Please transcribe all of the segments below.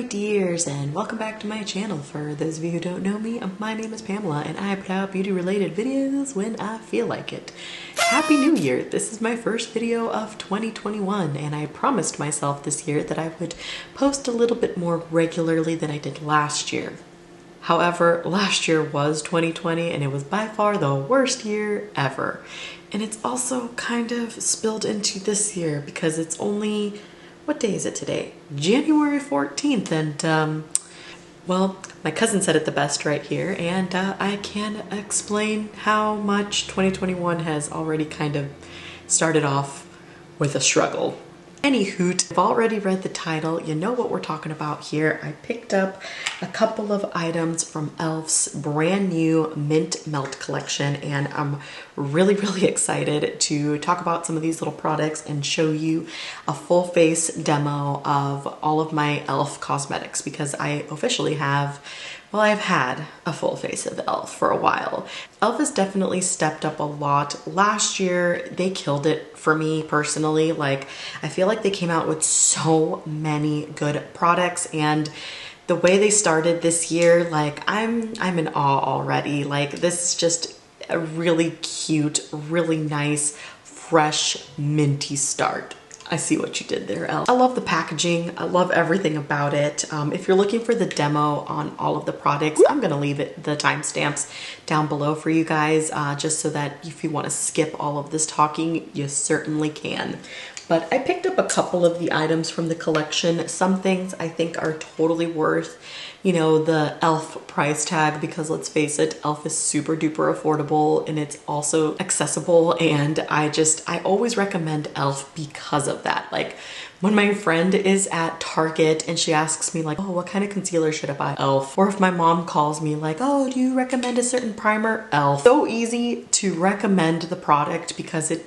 my dears, and welcome back to my channel. For those of you who don't know me, my name is Pamela and I put out beauty related videos when I feel like it. Happy New Year! This is my first video of 2021 and I promised myself this year that I would post a little bit more regularly than I did last year. However, last year was 2020 and it was by far the worst year ever. And it's also kind of spilled into this year because it's only, what day is it today? January 14th, and well, my cousin said it the best right here, and I can explain how much 2021 has already kind of started off with a struggle. Anywho, I've already read the title, you know what we're talking about here. I picked up a couple of items from e.l.f.'s brand new Mint Melt collection, and I'm really excited to talk about some of these little products and show you a full face demo of all of my e.l.f. cosmetics, because I officially have, well, I've had a full face of e.l.f. for a while. e.l.f. has definitely stepped up a lot. Last year, they killed it for me personally. Like, I feel like they came out with so many good products, and the way they started this year, like, I'm in awe already. Like, this is just a really cute, really nice, fresh, minty start. I see what you did there, Elle. I love the packaging. I love everything about it. If you're looking for the demo on all of the products, I'm gonna leave the timestamps down below for you guys, just so that if you wanna skip all of this talking, you certainly can. But I picked up a couple of the items from the collection. Some things I think are totally worth, you know, the e.l.f. price tag, because let's face it, e.l.f. is super duper affordable and it's also accessible, and I always recommend e.l.f. because of that. Like, when my friend is at Target and she asks me like, oh, what kind of concealer should I buy? e.l.f. Or if my mom calls me like, oh, do you recommend a certain primer? e.l.f. So easy to recommend the product because the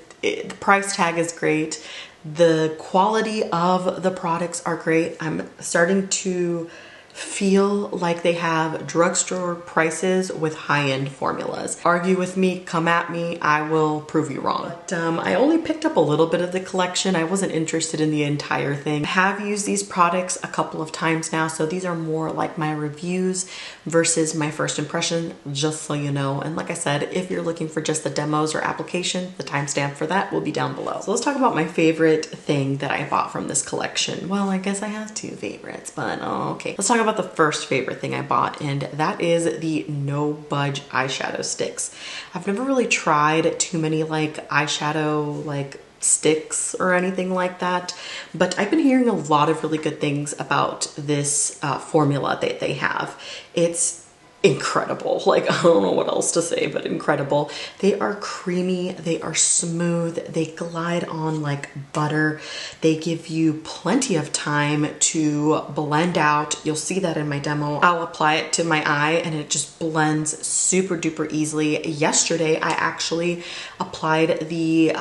price tag is great. The quality of the products are great. I'm starting to feel like they have drugstore prices with high-end formulas. Argue with me, come at me, I will prove you wrong. But I only picked up a little bit of the collection. I wasn't interested in the entire thing. I have used these products a couple of times now, so these are more like my reviews versus my first impression, just so you know. And like I said, if you're looking for just the demos or application, the timestamp for that will be down below. So let's talk about my favorite thing that I bought from this collection. Well, I guess I have two favorites, but okay. Let's talk about the first favorite thing I bought, and that is the No Budge eyeshadow sticks. I've never really tried too many like eyeshadow like sticks or anything like that, but I've been hearing a lot of really good things about this formula that they have. It's incredible. Like, I don't know what else to say, but incredible. They are creamy, they are smooth, they glide on like butter. They give you plenty of time to blend out. You'll see that in my demo. I'll apply it to my eye and it just blends super duper easily. Yesterday, I actually applied the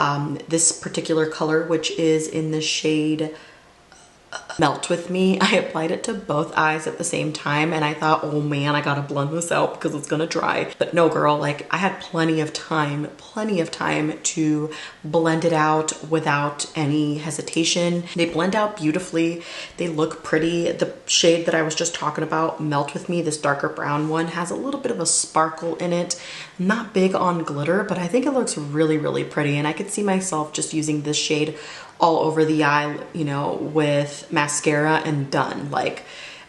this particular color, which is in the shade Melt With Me. I applied it to both eyes at the same time and I thought, oh man, I gotta blend this out because it's gonna dry. But no girl, like, I had plenty of time to blend it out without any hesitation. They blend out beautifully. They look pretty. The shade that I was just talking about, Melt With Me, this darker brown one, has a little bit of a sparkle in it. I'm not big on glitter, but I think it looks really pretty, and I could see myself just using this shade all over the eye, you know, with mascara and done. Like,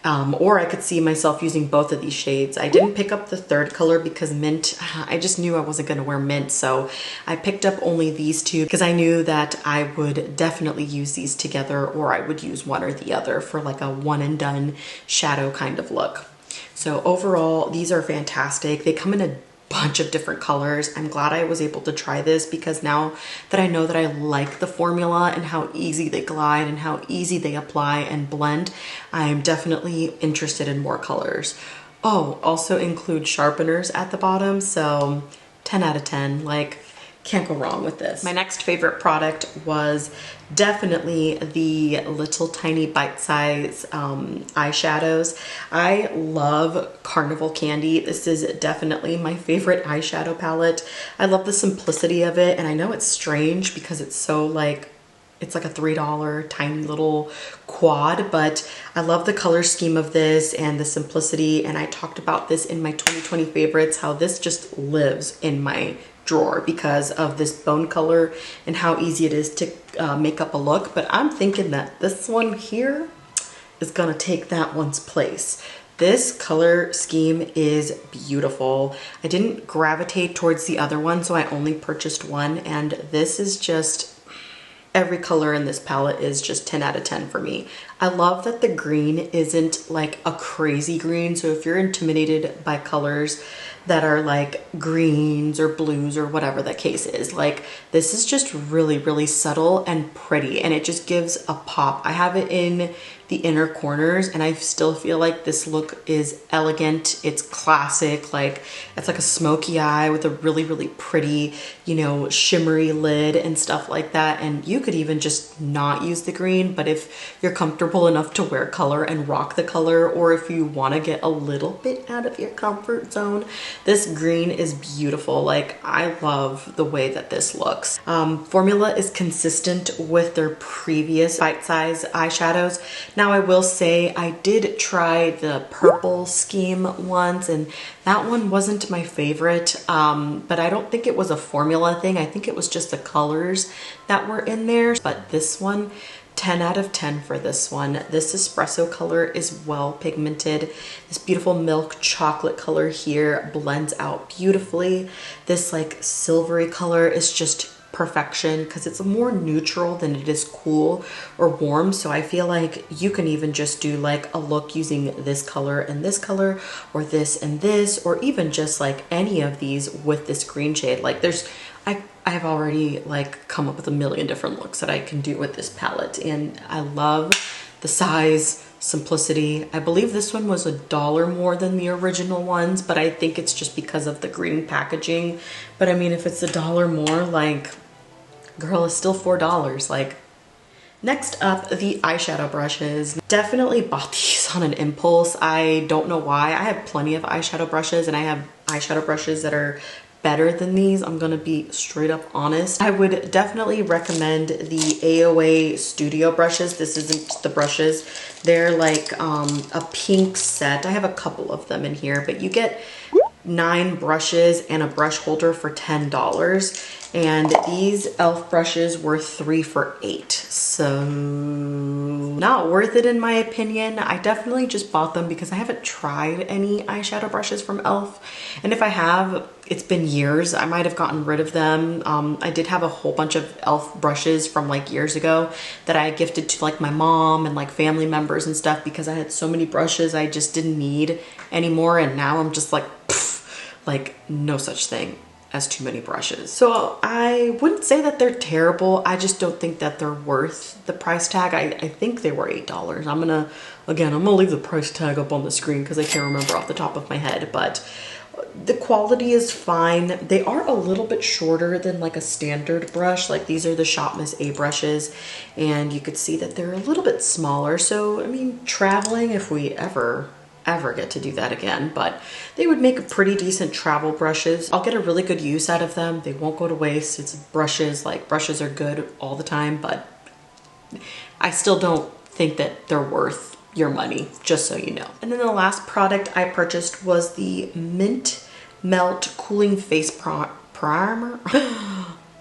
or I could see myself using both of these shades. I didn't pick up the third color because mint, I just knew I wasn't gonna wear mint, so I picked up only these two because I knew that I would definitely use these together, or I would use one or the other for like a one and done shadow kind of look. So overall, these are fantastic. They come in a bunch of different colors. I'm glad I was able to try this because now that I know that I like the formula and how easy they glide and how easy they apply and blend, I'm definitely interested in more colors. Oh, also include sharpeners at the bottom, so 10 out of 10, like, can't go wrong with this. My next favorite product was definitely the little tiny bite-size eyeshadows. I love Carnival Candy. This is definitely my favorite eyeshadow palette. I love the simplicity of it, and I know it's strange because it's so like it's like a $3 tiny little quad, but I love the color scheme of this and the simplicity. And I talked about this in my 2020 favorites, how this just lives in my drawer because of this bone color and how easy it is to make up a look. But I'm thinking that this one here is gonna take that one's place. This color scheme is beautiful. I didn't gravitate towards the other one, so I only purchased one, and this is just, every color in this palette is just 10 out of 10 for me. I love that the green isn't like a crazy green, so if you're intimidated by colors that are like greens or blues or whatever the case is, like this is just really, really subtle and pretty, and it just gives a pop. I have it in the inner corners and I still feel like this look is elegant. It's classic, like it's like a smoky eye with a really, really pretty, you know, shimmery lid and stuff like that. And you could even just not use the green, but if you're comfortable enough to wear color and rock the color, or if you want to get a little bit out of your comfort zone, this green is beautiful. Like I love the way that this looks. Formula is consistent with their previous bite-size eyeshadows. Now I will say I did try the purple scheme once, and that one wasn't my favorite, but I don't think it was a formula thing. I think it was just the colors that were in there. But this one, 10 out of 10 for this one. This espresso color is well pigmented. This beautiful milk chocolate color here blends out beautifully. This like silvery color is just perfection because it's more neutral than it is cool or warm. So I feel like you can even just do like a look using this color and this color, or this and this, or even just like any of these with this green shade. Like there's, I've already like come up with a million different looks that I can do with this palette, and I love the size, simplicity. I believe this one was $1 more than the original ones, but I think it's just because of the green packaging. But I mean, if it's $1 more, like, girl, it's still $4. Like, next up, the eyeshadow brushes. Definitely bought these on an impulse. I don't know why. I have plenty of eyeshadow brushes, and I have eyeshadow brushes that are better than these. I'm gonna be straight up honest. I would definitely recommend the AQUA Studio brushes. This isn't the brushes. They're like a pink set. I have a couple of them in here, but you get 9 brushes and a brush holder for $10. And these e.l.f. brushes were 3 for $8. So not worth it in my opinion. I definitely just bought them because I haven't tried any eyeshadow brushes from e.l.f. And if I have, it's been years. I might have gotten rid of them. I did have a whole bunch of e.l.f. brushes from like years ago that I gifted to like my mom and like family members and stuff because I had so many brushes I just didn't need anymore. And now I'm just like, like no such thing as too many brushes. So I wouldn't say that they're terrible. I just don't think that they're worth the price tag. I think they were $8. I'm gonna leave the price tag up on the screen because I can't remember off the top of my head, but the quality is fine. They are a little bit shorter than like a standard brush. Like these are the Shop Miss A brushes, and you could see that they're a little bit smaller. So I mean, traveling, if we ever get to do that again, but they would make pretty decent travel brushes. I'll get a really good use out of them. They won't go to waste. It's brushes, like brushes are good all the time, but I still don't think that they're worth your money, just so you know. And then the last product I purchased was the Mint Melt Cooling Face Primer.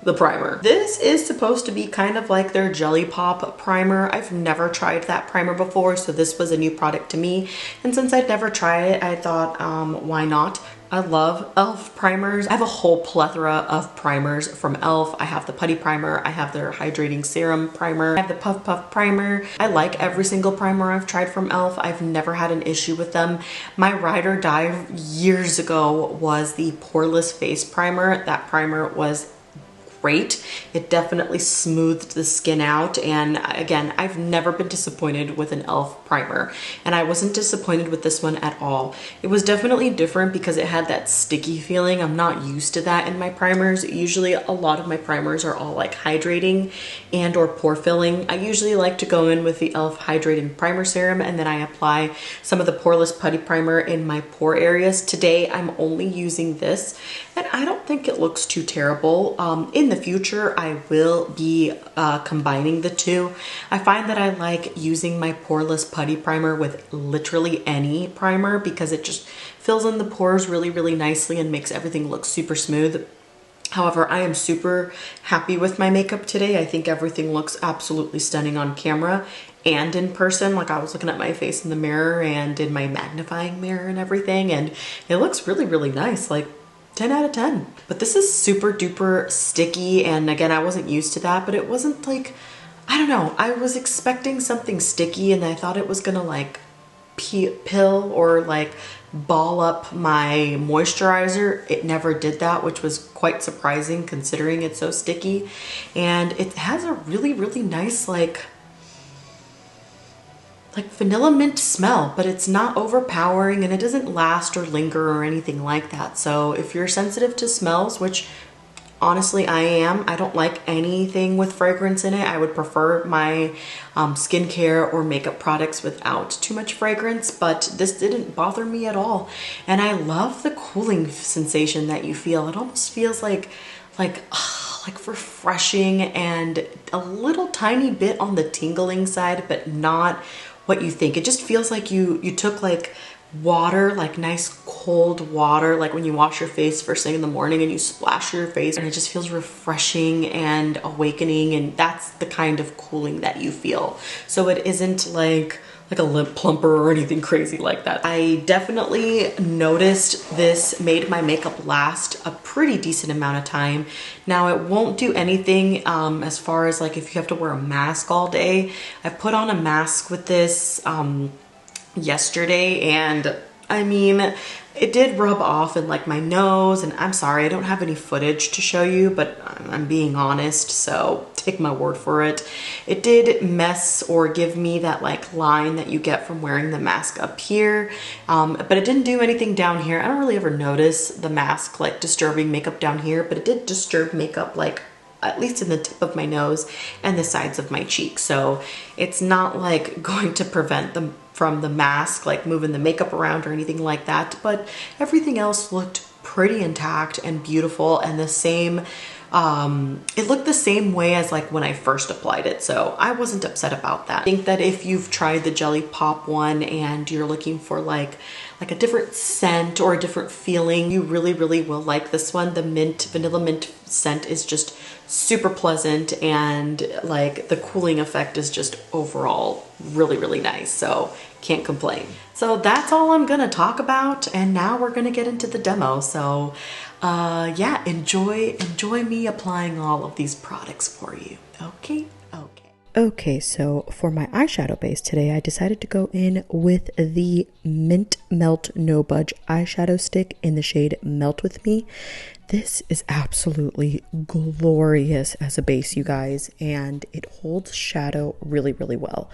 The primer. This is supposed to be kind of like their Jelly Pop primer. I've never tried that primer before, so this was a new product to me. And since I'd never tried it, I thought, why not? I love e.l.f. primers. I have a whole plethora of primers from e.l.f. I have the Putty primer, I have their Hydrating Serum primer, I have the Puff Puff primer. I like every single primer I've tried from e.l.f. I've never had an issue with them. My ride or die years ago was the Poreless Face Primer. That primer was great. It definitely smoothed the skin out, and again, I've never been disappointed with an e.l.f. primer, and I wasn't disappointed with this one at all. It was definitely different because it had that sticky feeling. I'm not used to that in my primers. Usually a lot of my primers are all like hydrating and or pore filling. I usually like to go in with the e.l.f. Hydrating Primer Serum, and then I apply some of the Poreless Putty Primer in my pore areas. Today I'm only using this, and I don't think it looks too terrible. In the future I will be combining the two. I find that I like using my poreless putty primer with literally any primer because it just fills in the pores really, really nicely and makes everything look super smooth. However, I am super happy with my makeup today. I think everything looks absolutely stunning on camera and in person. Like, I was looking at my face in the mirror and in my magnifying mirror and everything, and it looks really, really nice. Like 10 out of 10. But this is super duper sticky, and again, I wasn't used to that, but it wasn't like, I don't know, I was expecting something sticky and I thought it was gonna like pill or like ball up my moisturizer. It never did that, which was quite surprising considering it's so sticky. And it has a really, really nice like vanilla mint smell, but it's not overpowering and it doesn't last or linger or anything like that. So if you're sensitive to smells, which honestly I am, I don't like anything with fragrance in it. I would prefer my skincare or makeup products without too much fragrance, but this didn't bother me at all. And I love the cooling sensation that you feel. It almost feels like refreshing and a little tiny bit on the tingling side, but not what you think. It just feels like you took like water, like nice cold water, like when you wash your face first thing in the morning and you splash your face, and it just feels refreshing and awakening, and that's the kind of cooling that you feel. So it isn't like a lip plumper or anything crazy like that. I definitely noticed this made my makeup last a pretty decent amount of time. Now it won't do anything as far as like if you have to wear a mask all day. I put on a mask with this yesterday, and I mean, it did rub off in like my nose, and I'm sorry, I don't have any footage to show you, but I'm being honest, so take my word for it. It did mess or give me that like line that you get from wearing the mask up here, but it didn't do anything down here. I don't really ever notice the mask like disturbing makeup down here, but it did disturb makeup like at least in the tip of my nose and the sides of my cheeks. So it's not like going to prevent them from the mask, like moving the makeup around or anything like that, but everything else looked pretty intact and beautiful, and the same, it looked the same way as like when I first applied it, so I wasn't upset about that. I think that if you've tried the Jelly Pop one and you're looking for like a different scent or a different feeling, you really, really will like this one. The vanilla mint scent is just super pleasant, and like the cooling effect is just overall really, really nice. So can't complain. So that's all I'm gonna talk about, and now we're gonna get into the demo. So yeah, enjoy me applying all of these products for you. Okay, so for my eyeshadow base today, I decided to go in with the Mint Melt No Budge eyeshadow stick in the shade Melt With Me. This is absolutely glorious as a base, you guys, and it holds shadow really, really well.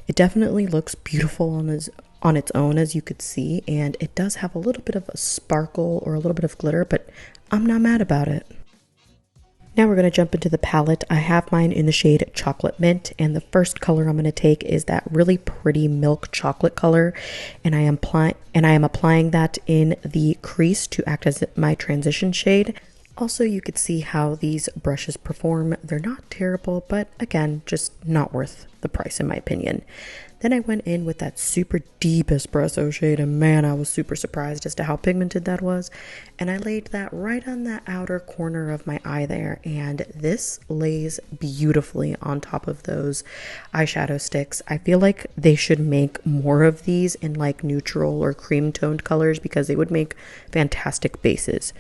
It definitely looks beautiful on its own, as you could see, and it does have a little bit of a sparkle or a little bit of glitter, but I'm not mad about it. Now we're going to jump into the palette. I have mine in the shade Chocolate Mint, and the first color I'm going to take is that really pretty milk chocolate color, and I am applying that in the crease to act as my transition shade. Also, you could see how these brushes perform. They're not terrible, but again, just not worth the price in my opinion. Then I went in with that super deep espresso shade, and man, I was super surprised as to how pigmented that was. And I laid that right on the outer corner of my eye there, and this lays beautifully on top of those eyeshadow sticks. I feel like they should make more of these in like neutral or cream toned colors because they would make fantastic bases.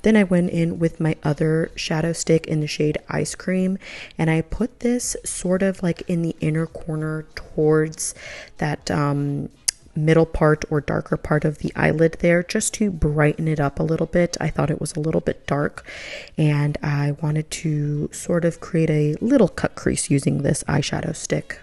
Then I went in with my other shadow stick in the shade Ice Cream, and I put this sort of like in the inner corner towards that middle part or darker part of the eyelid there, just to brighten it up a little bit. I thought it was a little bit dark, and I wanted to sort of create a little cut crease using this eyeshadow stick.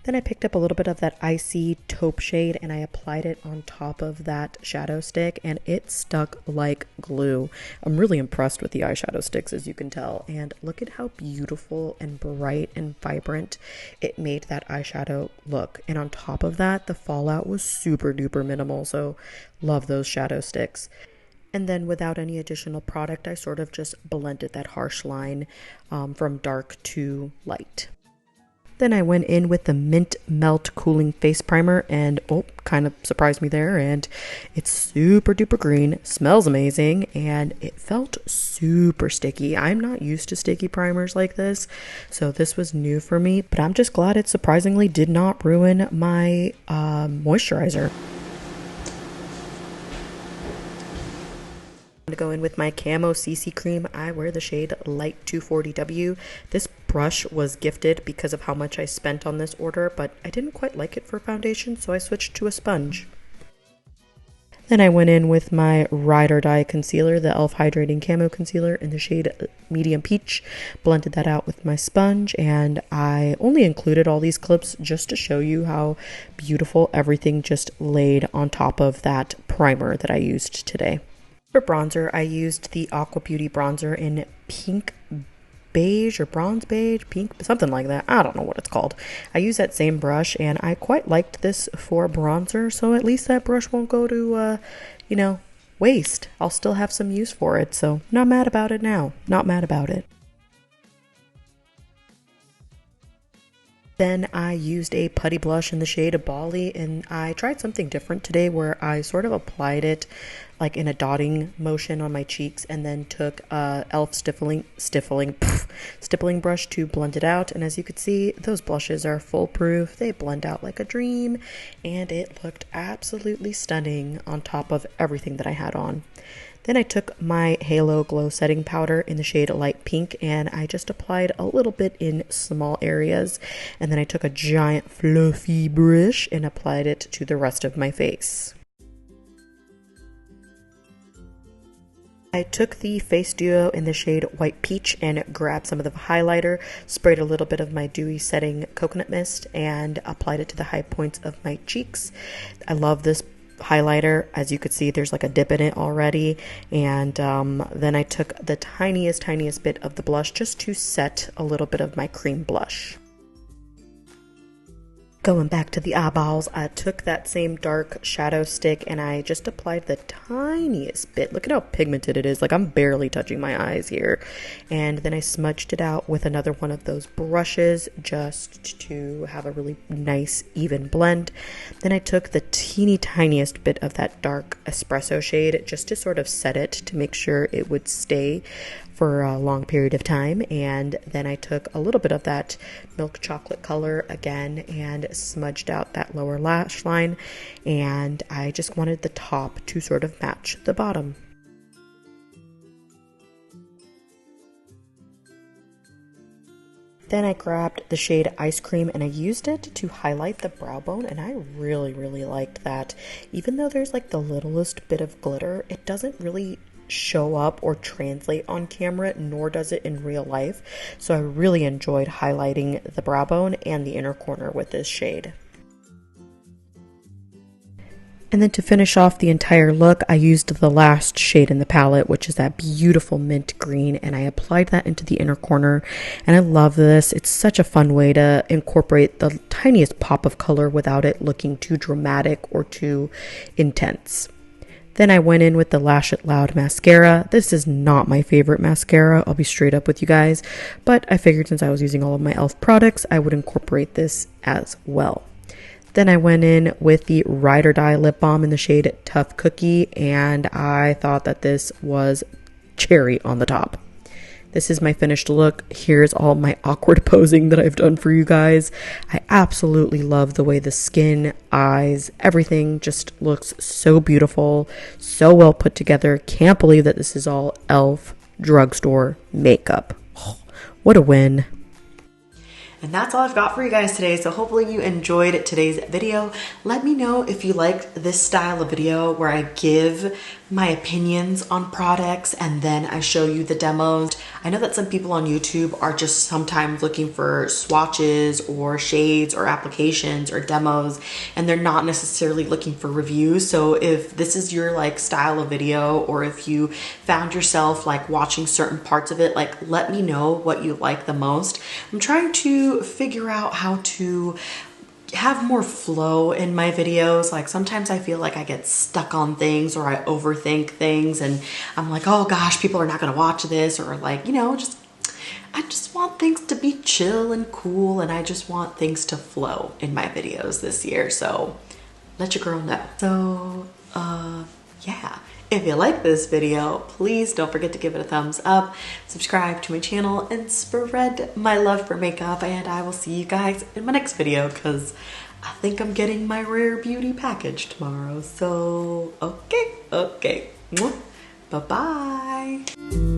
Then I picked up a little bit of that icy taupe shade and I applied it on top of that shadow stick, and it stuck like glue. I'm really impressed with the eyeshadow sticks, as you can tell, and look at how beautiful and bright and vibrant it made that eyeshadow look. And on top of that, the fallout was super duper minimal, so love those shadow sticks. And then without any additional product, I sort of just blended that harsh line from dark to light. Then I went in with the Mint Melt Cooling Face Primer, and oh, kind of surprised me there, and it's super duper green, smells amazing, and it felt super sticky. I'm not used to sticky primers like this, so this was new for me, but I'm just glad it surprisingly did not ruin my moisturizer. To go in with my Camo CC cream, I wear the shade Light 240W. This brush was gifted because of how much I spent on this order, but I didn't quite like it for foundation, so I switched to a sponge. Then I went in with my Ride or Die concealer, the e.l.f. Hydrating Camo Concealer in the shade Medium Peach. Blended that out with my sponge, and I only included all these clips just to show you how beautiful everything just laid on top of that primer that I used today. For bronzer, I used the Aqua Beauty bronzer in pink beige or bronze beige, pink, something like that. I don't know what it's called. I use that same brush, and I quite liked this for bronzer, so at least that brush won't go to, waste. I'll still have some use for it, so not mad about it now. Not mad about it. Then I used a putty blush in the shade BALI, and I tried something different today where I sort of applied it like in a dotting motion on my cheeks, and then took a e.l.f. stippling brush to blend it out. And as you can see, those blushes are foolproof. They blend out like a dream, and it looked absolutely stunning on top of everything that I had on. Then I took my Halo Glow Setting Powder in the shade Light Pink, and I just applied a little bit in small areas. And then I took a giant fluffy brush and applied it to the rest of my face. I took the Face Duo in the shade White Peach and grabbed some of the highlighter, sprayed a little bit of my Dewy Setting Coconut Mist, and applied it to the high points of my cheeks. I love this highlighter. As you could see, there's like a dip in it already. And then I took the tiniest bit of the blush just to set a little bit of my cream blush. Going back to the eyeballs, I took that same dark shadow stick and I just applied the tiniest bit. Look at how pigmented it is. Like, I'm barely touching my eyes here. And then I smudged it out with another one of those brushes just to have a really nice even blend. Then I took the tiniest bit of that dark espresso shade just to sort of set it to make sure it would stay for a long period of time. And then I took a little bit of that milk chocolate color again and smudged out that lower lash line, and I just wanted the top to sort of match the bottom. Then I grabbed the shade Ice Cream and I used it to highlight the brow bone, and I really liked that. Even though there's like the littlest bit of glitter, it doesn't really show up or translate on camera, nor does it in real life. So I really enjoyed highlighting the brow bone and the inner corner with this shade. And then to finish off the entire look, I used the last shade in the palette, which is that beautiful mint green, and I applied that into the inner corner. And I love this. It's such a fun way to incorporate the tiniest pop of color without it looking too dramatic or too intense. Then I went in with the Lash It Loud mascara. This is not my favorite mascara, I'll be straight up with you guys, but I figured since I was using all of my e.l.f. products, I would incorporate this as well. Then I went in with the Ride or Die lip balm in the shade Tough Cookie, and I thought that this was cherry on the top. This is my finished look. Here's all my awkward posing that I've done for you guys. I absolutely love the way the skin, eyes, everything just looks so beautiful, so well put together. Can't believe that this is all e.l.f. drugstore makeup. Oh, what a win. And that's all I've got for you guys today. So hopefully you enjoyed today's video. Let me know if you liked this style of video where I give my opinions on products and then I show you the demos. I know that some people on YouTube are just sometimes looking for swatches or shades or applications or demos, and they're not necessarily looking for reviews. So if this is your like style of video, or if you found yourself like watching certain parts of it, like let me know what you like the most. I'm trying to figure out how to have more flow in my videos. Like sometimes I feel like I get stuck on things or I overthink things and I'm like, oh gosh, people are not gonna watch this, or like, you know, I just want things to be chill and cool, and I just want things to flow in my videos this year. So let your girl know. So yeah, if you like this video, please don't forget to give it a thumbs up, subscribe to my channel, and spread my love for makeup. And I will see you guys in my next video, because I think I'm getting my Rare Beauty package tomorrow. So, okay. Bye-bye.